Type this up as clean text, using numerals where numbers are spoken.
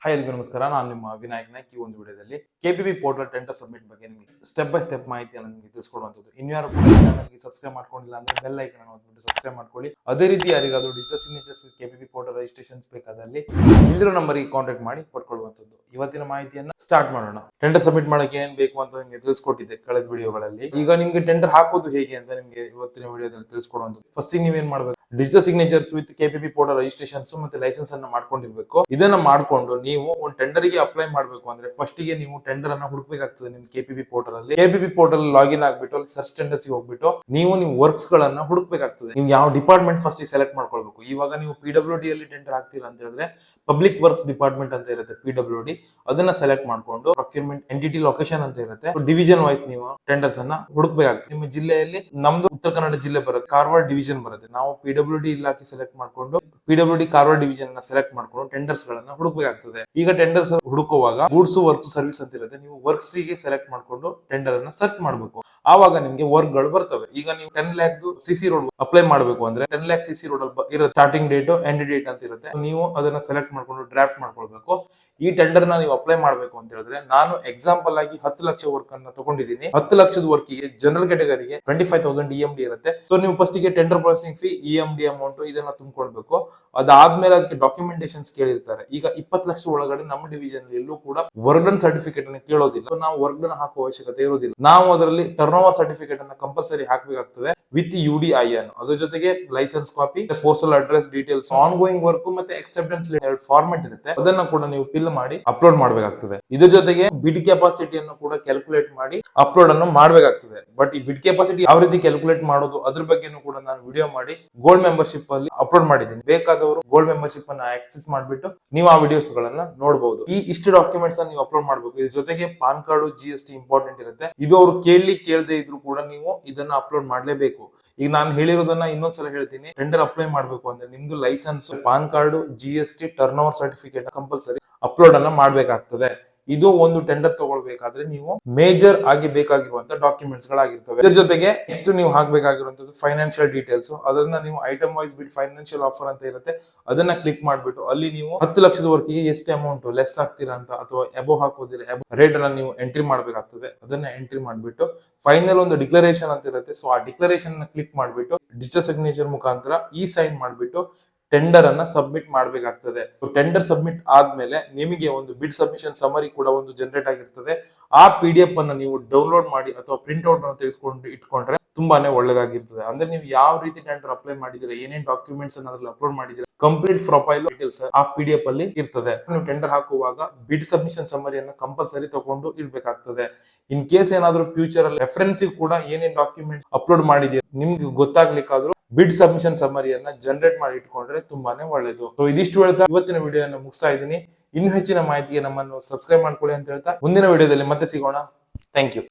Hi ಎಲ್ರಿಗೂ ನಮಸ್ಕಾರ. ನಾನು ನಿಮ್ಮ ವಿನಾಯಕ್ ನಾಯ್ಕ್. ಈ ಒಂದು ವಿಡಿಯೋದಲ್ಲಿ ಕೆಪಿಪಿ ಪೋರ್ಟಲ್ ಟೆಂಡರ್ ಸಬ್ಮಿಟ್ ಬಗ್ಗೆ ನಿಮಗೆ ಸ್ಟೆಪ್ ಬೈ ಸ್ಟೆಪ್ ಮಾಹಿತಿಯನ್ನು ನಿಮಗೆ ತಿಳಿಸ್ಕೊಡುವಂಥದ್ದು. ಇನ್ಯಾರು ಕೂಡ ಚಾನಲ್ಗೆ ಸಬ್ಸ್ಕ್ರೈಬ್ ಮಾಡ್ಕೊಂಡಿಲ್ಲ ಅಂದ್ರೆ ಬೆಲ್ ಐಕನ್ ಅನ್ನು ಒತ್ತಿಬಿಟ್ಟು ಸಬ್ಸ್ಕ್ರೈಬ್ ಮಾಡ್ಕೊಳ್ಳಿ. ಅದೇ ರೀತಿ ಯಾರಿಗಾದರೂ digital signatures with KPP portal registrations ಬೇಕಾದಲ್ಲಿ ಇಲ್ಲಿರೋ ನಂಬರ್ಗೆ ಕಾಂಟ್ಯಾಕ್ಟ್ ಮಾಡಿ ಪಡ್ಕೊಳ್ಳುವಂಥದ್ದು. ಇವತ್ತಿನ ಮಾಹಿತಿಯನ್ನು ಸ್ಟಾರ್ಟ್ ಮಾಡೋಣ. ಟೆಂಡರ್ ಸಬ್ಮಿಟ್ ಮಾಡಕ್ಕೆ ಏನ್ ಬೇಕು ಅಂತ ನಿಮಗೆ ತಿಳಿಸ್ಕೊಟ್ಟಿದ್ದೆ ಕಳೆದ ವಿಡಿಯೋಗಳಲ್ಲಿ. ಈಗ ನಿಮ್ಗೆ ಟೆಂಡರ್ ಹಾಕೋದು ಹೇಗೆ ಅಂತ ನಿಮಗೆ ಇವತ್ತಿನ ವಿಡಿಯೋದಲ್ಲಿ ತಿಳಿಸ್ಕೊಡುವಂಥದ್ದು. ಫಸ್ಟ್ ನೀವೇನ್ ಮಾಡ್ಬೇಕು, digital signatures with KPP portal registrations ಮತ್ತೆ ಲೈಸೆನ್ಸ್ ಅನ್ನ ಮಾಡ್ಕೊಂಡಿರ್ಬೇಕು. ಇದನ್ನ ಮಾಡ್ಕೊಂಡು ನೀವು ಒಂದು ಟೆಂಡರ್ ಗೆ ಅಪ್ಲೈ ಮಾಡಬೇಕು ಅಂದ್ರೆ ಫಸ್ಟ್ ಗೆ ನೀವು ಟೆಂಡರ್ ಅನ್ನ ಹುಡುಕ್ಬೇಕಾಗ್ತದೆ. ನಿಮ್ ಕೆಪಿಪಿ ಪೋರ್ಟಲ್ ಅಲ್ಲಿ ಕೆಪಿಪಿ ಪೋರ್ಟಲ್ ಲಾಗಿನ್ ಆಗ್ಬಿಟ್ಟು ಅಲ್ಲಿ ಸರ್ಚ್ ಟೆಂಡರ್ಸ್ ಹೋಗ್ಬಿಟ್ಟು ನೀವು ವರ್ಕ್ಸ್ ಗಳನ್ನ ಹುಡುಕ್ಬೇಕಾಗ್ತದೆ. ನೀವು ಯಾವ ಡಿಪಾರ್ಟ್ಮೆಂಟ್ ಫಸ್ಟ್ ಸೆಲೆಕ್ಟ್ ಮಾಡ್ಕೊಳ್ಬೇಕು. ಇವಾಗ ನೀವು PWD ಅಲ್ಲಿ ಟೆಂಡರ್ ಹಾಕ್ತೀರಾ ಅಂತ ಹೇಳಿದ್ರೆ ಪಬ್ಲಿಕ್ ವರ್ಕ್ಸ್ ಡಿಪಾರ್ಟ್ಮೆಂಟ್ ಅಂತ ಇರುತ್ತೆ PWD, ಅದನ್ನ ಸೆಲೆಕ್ಟ್ ಮಾಡ್ಕೊಂಡು ಪ್ರೊಕ್ಯೂರ್ಮೆಂಟ್ ಎಂಟಿಟಿ ಲೊಕೇಶನ್ ಅಂತ ಇರುತ್ತೆ, ಡಿವಿಷನ್ ವೈಸ್ ನೀವು ಟೆಂಡರ್ಸ್ ಅನ್ನ ಹುಡುಕ್ಬೇಕಾಗ್ತದೆ. ನಿಮ್ಮ ಜಿಲ್ಲೆಯಲ್ಲಿ ನಮ್ದು ಉತ್ತರ ಕನ್ನಡ ಜಿಲ್ಲೆ ಬರುತ್ತೆ, ಕಾರವಾರ ಡಿವಿಷನ್ ಬರುತ್ತೆ. ನಾವು PWD ಇಲಾಖೆ ಸೆಲೆಕ್ಟ್ ಮಾಡ್ಕೊಂಡು PWD ಕಾರವಾರ ಡಿವಿಷನ್ ನ ಸೆಲೆಕ್ಟ್ ಮಾಡ್ಕೊಂಡು ಟೆಂಡರ್ಸ್ ಗಳನ್ನ ಹುಡುಕ್ಬೇಕಾಗ್ತದೆ. ಈಗ ಟೆಂಡರ್ಸ್ ಹುಡುಕುವಾಗ ಗೂಡ್ಸ್ ವರ್ಕ್ ಸರ್ವಿಸ್ ಅಂತ ಇರುತ್ತೆ, ನೀವು ವರ್ಕ್ಸ್ ಗೆ ಸೆಲೆಕ್ಟ್ ಮಾಡ್ಕೊಂಡು ಟೆಂಡರ್ ಅನ್ನ ಸರ್ಚ್ ಮಾಡಬೇಕು. ಆವಾಗ ನಿಮ್ಗೆ ವರ್ಕ್ ಗಳು ಬರ್ತವೆ. ಈಗ ನೀವು 10 lakh CC ರೋಡ್ ಅಪ್ಲೈ ಮಾಡಬೇಕು ಅಂದ್ರೆ 10 lakh CC ರೋಡ್ ಇರುತ್ತೆ, ಸ್ಟಾರ್ಟಿಂಗ್ ಡೇಟ್ ಎಂಡ್ ಡೇಟ್ ಅಂತ ಇರುತ್ತೆ. ನೀವು ಅದನ್ನ ಸೆಲೆಕ್ಟ್ ಮಾಡ್ಕೊಂಡು ಡ್ರಾಫ್ಟ್ ಮಾಡ್ಕೊಳ್ಬೇಕು. ಈ ಟೆಂಡರ್ ನ ನೀವು ಅಪ್ಲೈ ಮಾಡಬೇಕು ಅಂತ ಹೇಳಿದ್ರೆ ನಾನು ಎಕ್ಸಾಂಪಲ್ ಆಗಿ 10 ಲಕ್ಷ ವರ್ಕ್ ಅನ್ನ ತಗೊಂಡಿದ್ದೀನಿ. 10 ಲಕ್ಷದ ವರ್ಕ್ ಗೆ ಜನರಲ್ ಕ್ಯಾಟಗರಿಗೆ 25,000 EMD ಇರುತ್ತೆ. ಸೊ ನೀವು ಫಸ್ಟ್ ಗೆ tender processing fee, EMD amount ಇದನ್ನ ತುಂಬಿಕೊಳ್ಬೇಕು. ಅದಾದ್ಮೇಲೆ ಅದಕ್ಕೆ ಡಾಕ್ಯುಮೆಂಟೇಶನ್ಸ್ ಕೇಳಿರ್ತಾರೆ. ಈಗ 20 ಲಕ್ಷ ಒಳಗಡೆ ನಮ್ಮ ಡಿವಿಷನ್ ಎಲ್ಲೂ ಕೂಡ ವರ್ಕ್ ಡನ್ ಸರ್ಟಿಫಿಕೇಟ್ ಅನ್ನು ಕೇಳೋದಿಲ್ಲ. ನಾವು ವರ್ಕ್ ಡನ್ ಹಾಕುವ ಅವಶ್ಯಕತೆ ಇರೋದಿಲ್ಲ. ನಾವು ಅದರಲ್ಲಿ ಟರ್ನ್ ಓವರ್ ಸರ್ಟಿಫಿಕೇಟ್ ಅನ್ನ ಕಂಪಲ್ಸರಿ ಹಾಕಬೇಕಾಗ್ತದೆ ವಿತ್ UDI ಅನ್ನು. ಅದ್ರ ಜೊತೆಗೆ licence copy, postal address details, ongoing work ಮತ್ತೆ ಎಕ್ಸೆಪ್ಟೆನ್ಸ್ ಎರಡು ಫಾರ್ಮೆಟ್ ಇರುತ್ತೆ, ಅದನ್ನ ಕೂಡ ನೀವು ಫಿಲ್ ಮಾಡಿ ಅಪ್ಲೋಡ್ ಮಾಡಬೇಕಾಗ್ತದೆ. ಇದ್ರ ಜೊತೆಗೆ ಬಿಡ್ ಕೆಪಾಸಿಟಿಯನ್ನು ಕೂಡ ಕ್ಯಾಲ್ಕುಲೇಟ್ ಮಾಡಿ ಅಪ್ಲೋಡ್ ಅನ್ನು ಮಾಡಬೇಕಾಗ್ತದೆ. ಬಟ್ ಈ ಬಿಡ್ ಕೆಪಾಸಿಟಿ ಯಾವ ರೀತಿ ಕ್ಯಾಲ್ಕುಲೇಟ್ ಮಾಡೋದು ಅದ್ರ ಬಗ್ಗೆನೂ ಕೂಡ ನಾನು ವಿಡಿಯೋ ಮಾಡಿ ಗೋಲ್ಡ್ ಮೆಂಬರ್ಶಿಪ್ ಅಲ್ಲಿ ಅಪ್ಲೋಡ್ ಮಾಡಿದ್ದೀನಿ. ಬೇಕಾದವರು ಗೋಲ್ಡ್ ಮೆಂಬರ್ಶಿಪ್ ಅನ್ನ ಆಕ್ಸೆಸ್ ಮಾಡ್ಬಿಟ್ಟು ನೀವು ಆ ವಿಡಿಯೋಸ್ ಗಳನ್ನ ನೋಡಬಹುದು. ಇಷ್ಟು ಡಾಕ್ಯುಮೆಂಟ್ಸ್ ಅನ್ನು ನೀವು ಅಪ್ಲೋಡ್ ಮಾಡಬೇಕು. ಇದ್ರ ಜೊತೆಗೆ ಪಾನ್ ಕಾರ್ಡ್, GST ಇಂಪಾರ್ಟೆಂಟ್ ಇರುತ್ತೆ. ಇದು ಅವರು ಕೇಳದೆ ಇದ್ರು ಕೂಡ ನೀವು ಇದನ್ನ ಅಪ್ಲೋಡ್ ಮಾಡಲೇಬೇಕು. ಈಗ ನಾನು ಹೇಳಿರೋದನ್ನ ಇನ್ನೊಂದ್ಸಲ ಹೇಳ್ತೀನಿ. ಟೆಂಡರ್ ಅಪ್ಲೈ ಮಾಡಬೇಕು ಅಂದ್ರೆ ನಿಮ್ದು licence, PAN card, GST, turnover certificate compulsory upload ಅನ್ನ ಮಾಡ್ಬೇಕಾಗ್ತದೆ. ಇದು ಒಂದು ಟೆಂಡರ್ ತಗೊಳ್ಬೇಕಾದ್ರೆ ನೀವು ಮೇಜರ್ ಆಗಿ ಬೇಕಾಗಿರುವಂತ ಡಾಕ್ಯುಮೆಂಟ್ಸ್ ಗಳಾಗಿರ್ತವೆ. ಇದರ ಜೊತೆಗೆ ನೆಕ್ಸ್ಟ್ ನೀವು ಹಾಕಬೇಕಾಗಿರುವಂತದ್ದು ಫೈನಾನ್ಷಿಯಲ್ ಡೀಟೇಲ್ಸ್. ಅದನ್ನ ನೀವು ಐಟಮ್ ವೈಸ್ ಬಿಟ್ ಫೈನಾನ್ಷಿಯಲ್ ಆಫರ್ ಅಂತ ಇರುತ್ತೆ, ಅದನ್ನ ಕ್ಲಿಕ್ ಮಾಡ್ಬಿಟ್ಟು ಅಲ್ಲಿ ನೀವು 10 ಲಕ್ಷದ ವರ್ಕಿಗೆ ಎಷ್ಟು ಅಮೌಂಟ್ ಲೆಸ್ ಆಗ್ತೀರಾ ಅಂತ ಅಥವಾ ಎಬೋ ಹಾಕೋದಿರ ರೇಟ್ ಅನ್ನ ನೀವು ಎಂಟ್ರಿ ಮಾಡ್ಬೇಕಾಗ್ತದೆ. ಅದನ್ನ ಎಂಟ್ರಿ ಮಾಡ್ಬಿಟ್ಟು ಫೈನಲ್ ಒಂದು ಡಿಕ್ಲರೇಷನ್ ಅಂತ ಇರುತ್ತೆ. ಸೊ ಆ ಡಿಕ್ಲರೇಷನ್ ಕ್ಲಿಕ್ ಮಾಡ್ಬಿಟ್ಟು ಡಿಜಿಟಲ್ ಸಿಗ್ನೇಚರ್ ಮುಖಾಂತರ ಸೈನ್ ಮಾಡ್ಬಿಟ್ಟು ಟೆಂಡರ್ ಅನ್ನ ಸಬ್ಮಿಟ್ ಮಾಡಬೇಕಾಗ್ತದೆ. ಟೆಂಡರ್ ಸಬ್ಮಿಟ್ ಆದ್ಮೇಲೆ ನಿಮಗೆ ಒಂದು ಬಿಡ್ ಸಬ್ಮಿಷನ್ ಸಮರಿ ಕೂಡ ಒಂದು ಜನರೇಟ್ ಆಗಿರ್ತದೆ. ಆ PDF ಅನ್ನ ನೀವು ಡೌನ್ಲೋಡ್ ಮಾಡಿ ಅಥವಾ ಪ್ರಿಂಟ್ ಔಟ್ ಅನ್ನು ತೆಗೆದುಕೊಂಡು ಇಟ್ಕೊಂಡ್ರೆ ತುಂಬಾನೇ ಒಳ್ಳೆದಾಗಿರ್ತದೆ. ಅಂದ್ರೆ ನೀವು ಯಾವ ರೀತಿ ಟೆಂಡರ್ ಅಪ್ಲೈ ಮಾಡಿದ್ರೆ, ಏನೇನ್ ಡಾಕ್ಯುಮೆಂಟ್ಸ್ ಅನ್ನ ಅದ್ರಲ್ಲಿ ಅಪ್ಲೋಡ್ ಮಾಡಿದ್ರೆ ಕಂಪ್ಲೀಟ್ ಪ್ರೊಫೈಲ್ ಡೀಟೇಲ್ಸ್ ಆ PDF ಅಲ್ಲಿ ಇರ್ತದೆ. ನೀವು ಟೆಂಡರ್ ಹಾಕುವಾಗ ಬಿಡ್ ಸಬ್ಮಿಷನ್ ಸಮರಿಯನ್ನ ಕಂಪಲ್ಸರಿ ತಗೊಂಡು ಇರ್ಬೇಕಾಗ್ತದೆ. ಇನ್ ಕೇಸ್ ಏನಾದ್ರು ಫ್ಯೂಚರ್ ಅಲ್ಲಿ ರೆಫರೆನ್ಸ್ ಕೂಡ ಏನೇನ್ ಡಾಕ್ಯುಮೆಂಟ್ಸ್ ಅಪ್ಲೋಡ್ ಮಾಡಿದೀರ ನಿಮ್ಗೆ ಗೊತ್ತಾಗ್ಲಿಕ್ಕಾದ್ರೂ ಬಿಡ್ ಸಬ್ಮಿಷನ್ ಸಮರಿಯನ್ನ ಜನರೇಟ್ ಮಾಡಿ ಇಟ್ಕೊಂಡ್ರೆ ತುಂಬಾನೇ ಒಳ್ಳೇದು. ಸೊ ಇದಿಷ್ಟು ಹೇಳ್ತಾ ಇವತ್ತಿನ ವಿಡಿಯೋನ ಮುಗಿಸ್ತಾ ಇದ್ದೀನಿ. ಇನ್ನು ಹೆಚ್ಚಿನ ಮಾಹಿತಿಗೆ ನಮ್ಮನ್ನು ಸಬ್ಸ್ಕ್ರೈಬ್ ಮಾಡ್ಕೊಳ್ಳಿ ಅಂತ ಹೇಳ್ತಾ ಮುಂದಿನ ವಿಡಿಯೋದಲ್ಲಿ ಮತ್ತೆ ಸಿಗೋಣ. Thank you.